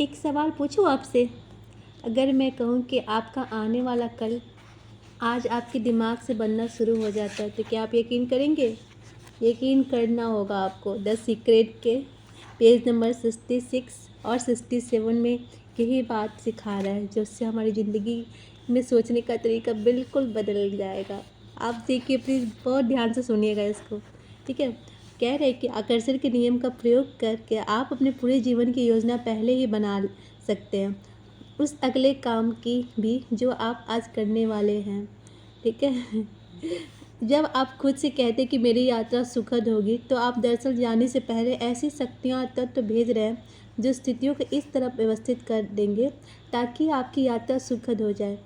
एक सवाल पूछूं आपसे। अगर मैं कहूं कि आपका आने वाला कल आज आपके दिमाग से बनना शुरू हो जाता है तो क्या आप यकीन करेंगे? यकीन करना होगा आपको। द सीक्रेट के पेज नंबर 66 और 67 में यही बात सिखा रहा है, जो उससे हमारी ज़िंदगी में सोचने का तरीका बिल्कुल बदल जाएगा। आप देखिए, प्लीज़ बहुत ध्यान से सुनिएगा इसको। ठीक है। कह रहे हैं कि आकर्षण के नियम का प्रयोग करके आप अपने पूरे जीवन की योजना पहले ही बना सकते हैं, उस अगले काम की भी जो आप आज करने वाले हैं। ठीक है। जब आप खुद से कहते हैं कि मेरी यात्रा सुखद होगी, तो आप दरअसल जाने से पहले ऐसी शक्तियाँ और तत्व भेज रहे हैं जो स्थितियों को इस तरह व्यवस्थित कर देंगे ताकि आपकी यात्रा सुखद हो जाए।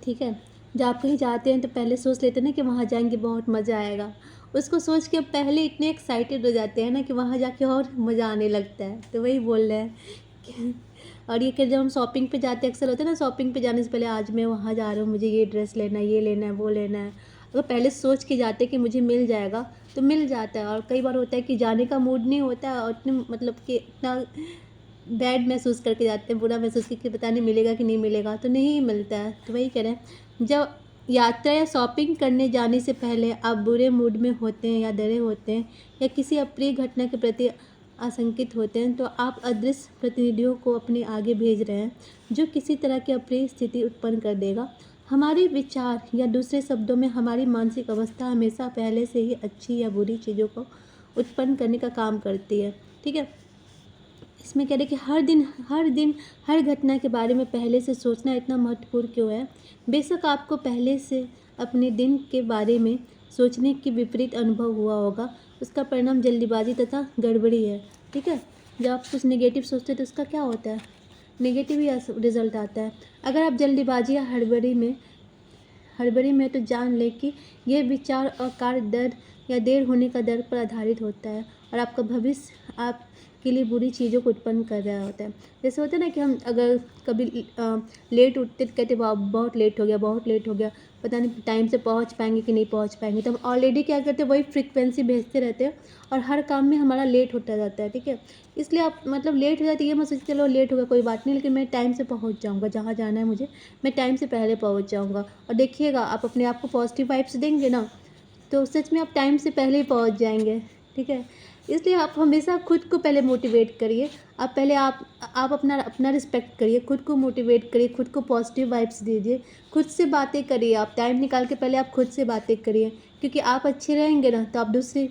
ठीक है। जब आप कहीं जाते हैं तो पहले सोच लेते हैं ना कि वहाँ जाएंगे बहुत मज़ा आएगा। उसको सोच के अब पहले इतने एक्साइटेड हो जाते हैं ना कि वहाँ जाके और मज़ा आने लगता है। तो वही बोल रहे हैं और ये कि जब हम शॉपिंग पे जाते हैं, अक्सर होता है ना, शॉपिंग पे जाने से पहले आज मैं वहाँ जा रहा हूँ, मुझे ये ड्रेस लेना है, ये लेना है, वो लेना है। अगर पहले सोच के जाते कि मुझे मिल जाएगा तो मिल जाता है। और कई बार होता है कि जाने का मूड नहीं होता है और इतने मतलब कि इतना बैड महसूस करके जाते हैं, बुरा महसूस करके पता नहीं मिलेगा कि नहीं मिलेगा, तो नहीं मिलता है। तो वही कह रहे हैं, जब यात्रा या शॉपिंग करने जाने से पहले आप बुरे मूड में होते हैं या डरे होते हैं या किसी अप्रिय घटना के प्रति आशंकित होते हैं, तो आप अदृश्य प्रतिनिधियों को अपने आगे भेज रहे हैं जो किसी तरह की अप्रिय स्थिति उत्पन्न कर देगा। हमारे विचार या दूसरे शब्दों में हमारी मानसिक अवस्था हमेशा पहले से ही अच्छी या बुरी चीज़ों को उत्पन्न करने का काम करती है। ठीक है। इसमें कह रहे कि हर घटना के बारे में पहले से सोचना इतना महत्वपूर्ण क्यों है? बेशक आपको पहले से अपने दिन के बारे में सोचने के विपरीत अनुभव हुआ होगा, उसका परिणाम जल्दीबाजी तथा गड़बड़ी है। ठीक है। जब आप कुछ नेगेटिव सोचते हैं तो उसका क्या होता है? नेगेटिव ही रिजल्ट आता है। अगर आप जल्दीबाजी या हड़बड़ी में तो जान लें कि यह विचार और कार्य दर या देर होने का दर पर आधारित होता है और आपका भविष्य आपके लिए बुरी चीज़ों को उत्पन्न कर रहा होता है। जैसे होता है ना कि हम अगर कभी लेट उठते तो कहते बहुत लेट हो गया, बहुत लेट हो गया, पता नहीं टाइम से पहुंच पाएंगे कि नहीं पहुंच पाएंगे। तो हम ऑलरेडी क्या करते हैं, वही फ्रीक्वेंसी भेजते रहते हैं और हर काम में हमारा लेट होता जाता है। ठीक है। इसलिए आप मतलब लेट हो जाती है, मैं सोचती चलो लेट होगा कोई बात नहीं, लेकिन मैं टाइम से पहुंच जाऊंगा, जहाँ जाना है मुझे मैं टाइम से पहले पहुंच जाऊंगा। और देखिएगा, आप अपने आप को पॉजिटिव वाइब्स देंगे ना, तो सच में आप टाइम से पहले ही पहुंच जाएंगे। ठीक है। इसलिए आप हमेशा खुद को पहले मोटिवेट करिए। आप पहले आप अपना रिस्पेक्ट करिए, खुद को मोटिवेट करिए, खुद को पॉजिटिव वाइब्स दीजिए, खुद से बातें करिए। आप टाइम निकाल के पहले आप खुद से बातें करिए, क्योंकि आप अच्छे रहेंगे ना तो आप दूसरे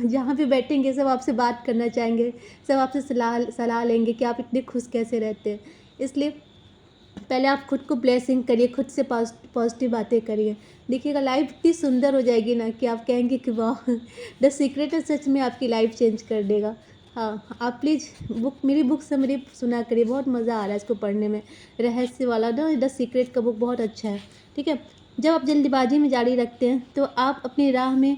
जहाँ पे बैठेंगे सब आपसे बात करना चाहेंगे, सब आपसे सलाह लेंगे कि आप इतने खुश कैसे रहते हैं। इसलिए पहले आप खुद को ब्लेसिंग करिए, खुद से पॉजिटिव बातें करिए। देखिएगा लाइफ इतनी सुंदर हो जाएगी ना कि आप कहेंगे कि वाह, द सीक्रेट है, सच में आपकी लाइफ चेंज कर देगा। हाँ, आप प्लीज़ मेरी बुक समरी सुना करिए, बहुत मज़ा आ रहा है इसको पढ़ने में। रहस्य वाला ना द सीक्रेट का बुक बहुत अच्छा है। ठीक है। जब आप जल्दबाजी में जारी रखते हैं तो आप अपनी राह में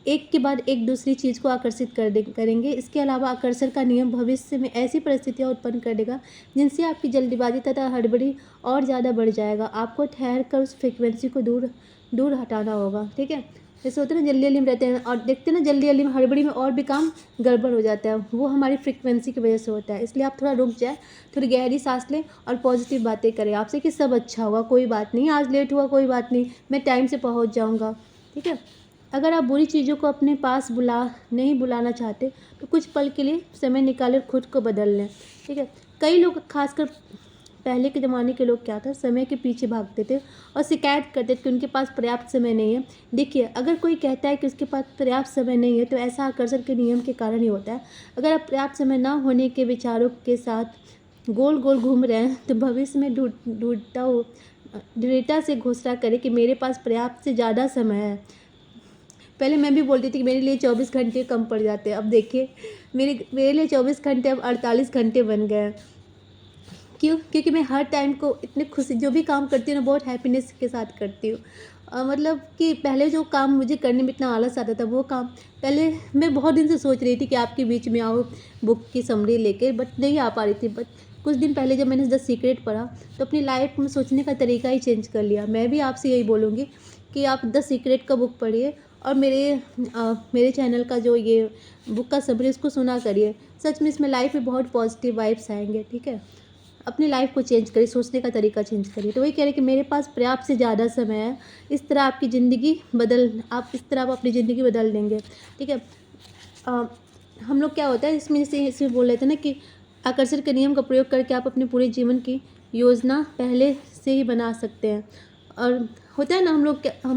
एक के बाद एक दूसरी चीज़ को आकर्षित करेंगे। इसके अलावा आकर्षण का नियम भविष्य में ऐसी परिस्थितियाँ उत्पन्न कर देगा जिनसे आपकी जल्दबाजी तथा हड़बड़ी और ज़्यादा बढ़ जाएगा। आपको ठहर कर उस फ्रिक्वेंसी को दूर हटाना होगा। ठीक है। जैसे होते हैं ना, जल्दी में रहते हैं और देखते हैं ना, जल्दी में हड़बड़ी में और भी काम गड़बड़ हो जाता है, वो हमारी फ्रिक्वेंसी की वजह से होता है। इसलिए आप थोड़ा रुक जाए, थोड़ी गहरी सांस लें और पॉजिटिव बातें करें आपसे कि सब अच्छा होगा, कोई बात नहीं, आज लेट हुआ कोई बात नहीं, मैं टाइम से पहुँच जाऊँगा। ठीक है। अगर आप बुरी चीज़ों को अपने पास नहीं बुलाना चाहते तो कुछ पल के लिए समय निकालें, खुद को बदल लें। ठीक है। कई लोग, खासकर पहले के ज़माने के लोग, क्या था, समय के पीछे भागते थे और शिकायत करते थे कि उनके पास पर्याप्त समय नहीं है। देखिए, अगर कोई कहता है कि उसके पास पर्याप्त समय नहीं है तो ऐसा आकर्षण के नियम के कारण ही होता है। अगर आप पर्याप्त समय ना होने के विचारों के साथ गोल गोल घूम रहे हैं तो भविष्य में दृढ़ता से घोषणा करें कि मेरे पास पर्याप्त से ज़्यादा समय है। पहले मैं भी बोलती थी कि मेरे लिए 24 घंटे कम पड़ जाते हैं, अब देखिए मेरे लिए 24 घंटे अब 48 घंटे बन गए हैं। क्यों? क्योंकि मैं हर टाइम को इतने खुशी, जो भी काम करती हूँ ना, बहुत हैप्पीनेस के साथ करती हूँ। मतलब कि पहले जो काम मुझे करने में इतना आलस आता था, वो काम पहले मैं बहुत दिन से सोच रही थी कि आपके बीच में आऊँ बुक की समरी लेके, बट नहीं आ पा रही थी। बट कुछ दिन पहले जब मैंने द सीक्रेट पढ़ा तो अपनी लाइफ में सोचने का तरीका ही चेंज कर लिया। मैं भी आपसे यही बोलूँगी कि आप द सीक्रेट का बुक पढ़िए और मेरे चैनल का जो ये बुक का समरी इसको सुना करिए। सच में इसमें लाइफ में बहुत पॉजिटिव वाइब्स आएंगे। ठीक है, अपनी लाइफ को चेंज करिए, सोचने का तरीका चेंज करिए। तो वही कह रहे हैं कि मेरे पास पर्याप्त से ज़्यादा समय है, इस तरह आपकी ज़िंदगी आप इस तरह आप अपनी ज़िंदगी बदल लेंगे। ठीक है, हम लोग क्या होता है इसमें, जैसे इसमें बोल रहे थे ना कि आकर्षण के नियम का प्रयोग करके आप अपने पूरे जीवन की योजना पहले से ही बना सकते हैं। और होता है ना, हम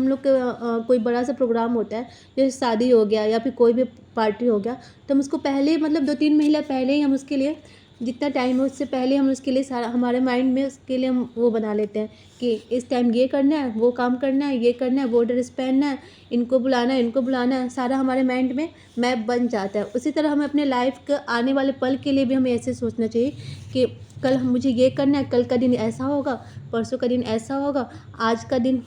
लोग का कोई बड़ा सा प्रोग्राम होता है, जैसे शादी हो गया या फिर कोई भी पार्टी हो गया, तो हम उसको पहले मतलब 2-3 महीना पहले ही हम उसके लिए, जितना टाइम है उससे पहले हम उसके लिए सारा हमारे माइंड में उसके लिए हम वो बना लेते हैं कि इस टाइम ये करना है, वो काम करना है, ये करना है, वो ड्रेस पहनना है, इनको बुलाना है, इनको बुलाना है, सारा हमारे माइंड में मैप बन जाता है। उसी तरह हमें अपने लाइफ के आने वाले पल के लिए भी हमें ऐसे सोचना चाहिए कि कल मुझे ये करना है, कल का दिन ऐसा होगा, परसों का दिन ऐसा होगा, आज का दिन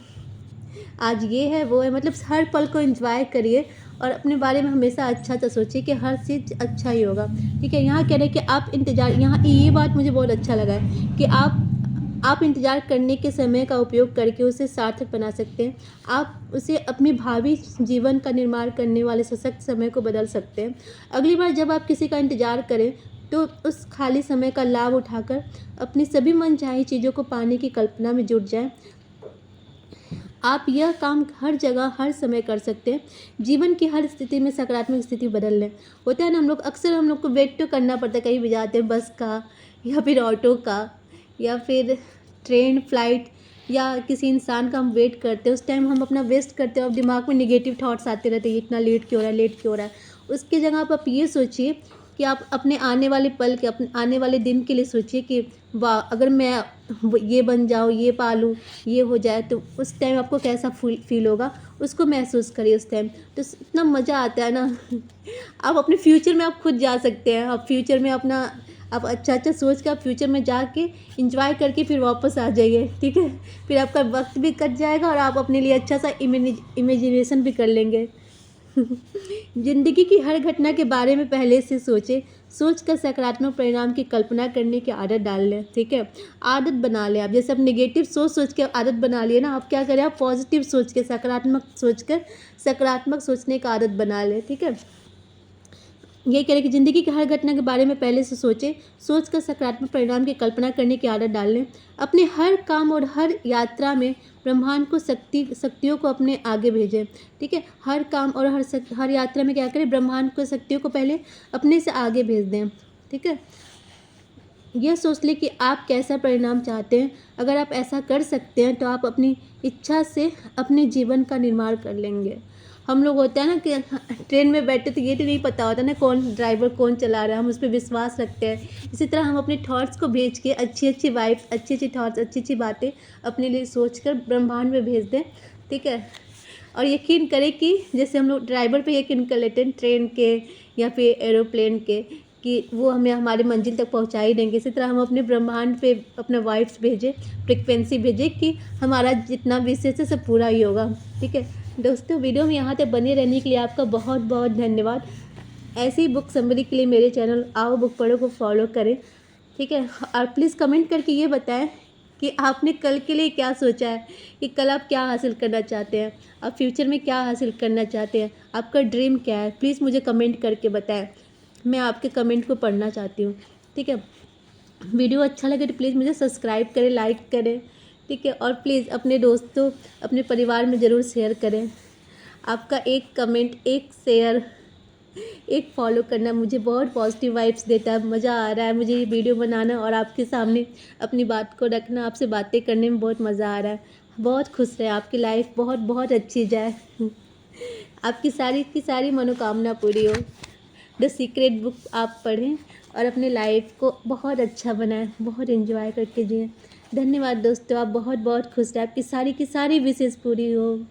आज ये है वो है। मतलब हर पल को एंजॉय करिए और अपने बारे में हमेशा अच्छा सोचिए कि हर चीज़ अच्छा ही होगा। ठीक है, यहाँ कह रहे हैं कि आप इंतज़ार, यहाँ ये बात मुझे बहुत अच्छा लगा है कि आप इंतज़ार करने के समय का उपयोग करके उसे सार्थक बना सकते हैं। आप उसे अपनी भावी जीवन का निर्माण करने वाले सशक्त समय को बदल सकते हैं। अगली बार जब आप किसी का इंतज़ार करें तो उस खाली समय का लाभ उठाकर अपनी सभी मनचाही चीज़ों को पाने की कल्पना में जुट जाएं। आप यह काम हर जगह हर समय कर सकते हैं। जीवन की हर स्थिति में सकारात्मक स्थिति बदल लें। होता है ना, हम लोग को वेट तो करना पड़ता है, कहीं भी जाते हैं, बस का या फिर ऑटो का या फिर ट्रेन फ्लाइट या किसी इंसान का हम वेट करते हैं। उस टाइम हम अपना वेस्ट करते हैं और दिमाग में नेगेटिव थॉट्स आते रहते हैं, इतना लेट क्यों हो रहा है। उसकी जगह आप ये सोचिए कि आप अपने आने वाले पल के, अपने आने वाले दिन के लिए सोचिए कि वाह, अगर मैं ये बन जाऊँ, ये पालूँ, ये हो जाए, तो उस टाइम आपको कैसा फील होगा, उसको महसूस करिए उस टाइम। तो इतना मज़ा आता है ना आप अपने फ्यूचर में आप खुद जा सकते हैं। आप फ्यूचर में आप अच्छा सोच के आप फ्यूचर में जाके इंजॉय करके फिर वापस आ जाइए। ठीक है, फिर आपका वक्त भी कट जाएगा और आप अपने लिए अच्छा सा इमेजिनेशन भी कर लेंगे। जिंदगी की हर घटना के बारे में पहले से सोच कर सकारात्मक परिणाम की कल्पना करने की आदत डाल लें। ठीक है, आदत बना लें आप। जैसे आप नेगेटिव सोच के आदत बना लिए ना, आप क्या करें, आप पॉजिटिव सोच के सकारात्मक सोचने का आदत बना लें। ठीक है, ये कह रहे कि ज़िंदगी की हर घटना के बारे में पहले से सोच कर सकारात्मक परिणाम की कल्पना करने की आदत डाल लें। अपने हर काम और हर यात्रा में ब्रह्मांड को शक्तियों को अपने आगे भेजें। ठीक है, हर काम और हर यात्रा में क्या करें, ब्रह्मांड को शक्तियों को पहले अपने से आगे भेज दें। ठीक है, यह सोच लें कि आप कैसा परिणाम चाहते हैं। अगर आप ऐसा कर सकते हैं तो आप अपनी इच्छा से अपने जीवन का निर्माण कर लेंगे। हम लोग होता है ना कि ट्रेन में बैठे तो ये तो नहीं पता होता ना कौन ड्राइवर कौन चला रहा है, हम उस पर विश्वास रखते हैं। इसी तरह हम अपने थॉट्स को भेज के अच्छी वाइब्स, अच्छी थॉट्स, अच्छी बातें अपने लिए सोचकर ब्रह्मांड में भेज दें। ठीक है, और यकीन करें कि जैसे हम लोग ड्राइवर पे यकीन कर लेते हैं ट्रेन के या फिर एरोप्लेन के कि वो हमें हमारी मंजिल तक पहुंचा ही देंगे, इसी तरह हम अपने ब्रह्मांड पे अपना वाइब्स भेजें, फ्रिक्वेंसी भेजें कि हमारा जितना विशेष है सब पूरा ही होगा। ठीक है दोस्तों, वीडियो में यहाँ तक बने रहने के लिए आपका बहुत बहुत धन्यवाद। ऐसी बुक समरी के लिए मेरे चैनल आओ बुक पढ़ो को फॉलो करें। ठीक है, और प्लीज़ कमेंट करके ये बताएं कि आपने कल के लिए क्या सोचा है, कि कल आप क्या हासिल करना चाहते हैं, आप फ्यूचर में क्या हासिल करना चाहते हैं, आपका ड्रीम क्या है। प्लीज़ मुझे कमेंट करके बताएं, मैं आपके कमेंट को पढ़ना चाहती हूँ। ठीक है, वीडियो अच्छा लगे तो प्लीज़ मुझे सब्सक्राइब करें, लाइक करें। ठीक है, और प्लीज़ अपने दोस्तों, अपने परिवार में ज़रूर शेयर करें। आपका एक कमेंट, एक शेयर, एक फॉलो करना मुझे बहुत पॉजिटिव वाइब्स देता है। मज़ा आ रहा है मुझे ये वीडियो बनाना और आपके सामने अपनी बात को रखना, आपसे बातें करने में बहुत मज़ा आ रहा है। बहुत खुश रहे, आपकी लाइफ बहुत बहुत अच्छी जाए, आपकी सारी की सारी मनोकामना पूरी हो। द सीक्रेट बुक आप पढ़ें और अपने लाइफ को बहुत अच्छा बनाएं, बहुत एंजॉय करके जिएं। धन्यवाद दोस्तों, आप बहुत बहुत खुश रहे, आपकी सारी की सारी विशेष पूरी हो।